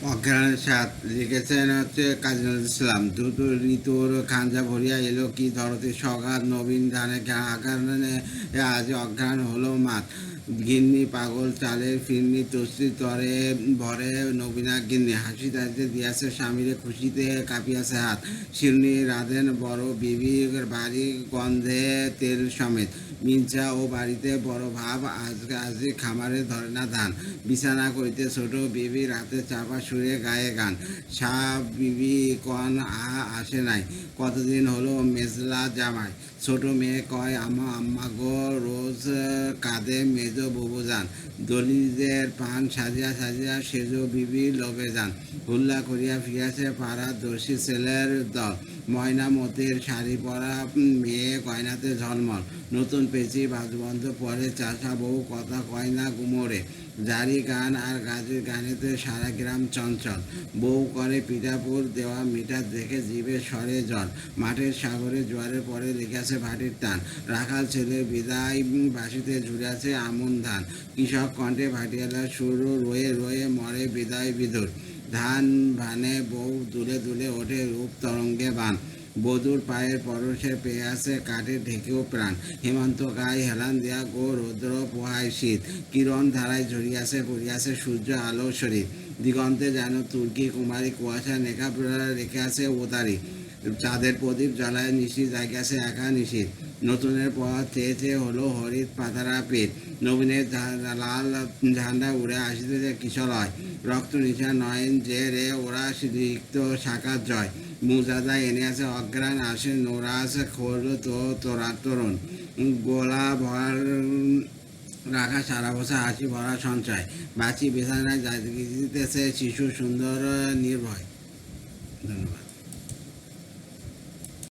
অজ্ঞানের সাথ লিখেছেন হচ্ছে কাজী নজরুল ইসলাম। দ্রুত ঋতুর খাঞ্জা ভরিয়া এলো কি ধরতে সগাত নবীন ধানে আগানে আজ অজ্ঞান হলো মাত। গিন্নি পাগল চালের ফিরনি তসরি তরে ভরে নবীনা গিন্নি হাসি তাইতে দিয়াছে স্বামীরে খুশিতে কাঁপিয়াছে হাত। শিরনি রাধেন বড় বিবির বাড়ি গন্ধে তেল সমেত। মিঞ্চা ও বাড়িতে বড় ভাব আজকে খামারে ধরে না ধান। বিছানা করিতে ছোট বিবি রাতে চাপা সুরে গায়ে গান। সাপ বিবি কন আসে নাই, কতদিন হলো মেজলা জামাই। ছোট মেয়ে কয় আম্মা গো রোজ কাঁদে মেজ বুবু যান। দলিদের পান সাজিয়া সাজিয়া সেজো বিবি লোভে যান। হুল্লা করিয়া ফিরিয়াছে পাড়ার দর্শী ছেলের দল। ময়না মতির শাড়ি পরা মেয়ে গয়নাতে ঝলমল। নতুন পেঁচি বাজবন্ধ পরে চাষা বউ কথা কয় না গুমোরে। জারি গান আর গাজের গানেতে সারা গ্রাম চঞ্চল। বউ করে পিঠাপুর দেওয়া মিঠা দেখে জিভে সরে জল। মাঠের সাগরে জোয়ারের পরে লেগেছে ভাটির টান। রাখাল ছেলে বিদায় বাসিতে ঝুড়েছে আমন ধান। কৃষক কণ্ঠে ভাটিয়ালা সুর রয়ে রয়ে মরে বিদায় বিদুর। ধান ভানে বউ দুলে দুলে ওঠে রূপ তরঙ্গে বান। বধুর পায়ের পরশে পেয়ে আছে কাঠে ঢেকেও প্রাণ। হেমন্ত গায়ে হেলান দিয়া গো রৌদ্র পোহায় শীত। কিরণ ধারায় ঝরিয়াছে পড়িয়াছে সূর্য আলো শরীর। দিগন্তে যেন তুর্কি কুমারী কুয়াশা নেখা রেখে আছে ওতারি। চাঁদের প্রদীপ জ্বালায় নিশি জায়গাছে একা নিশীত। নতুনের পর চেয়ে চেয়ে হলো হরিত পাতারা পেট। নবীনের লাল ঝান্ডা উড়ে আসিতেছে কিশলয়। রক্ত নিশা নয়ন যে রে ওরা রিক্ত শাখার জয়। মুজাদা এনে আছে অজ্ঞান আসে নোরাস খোল তো তোরা তরুণ। গোলা ভর রাখা সারা বছর হাসি ভরা সঞ্চয়। বাঁচি বিছানায় যাইতেছে শিশু সুন্দর নির্ভয়। ধন্যবাদ।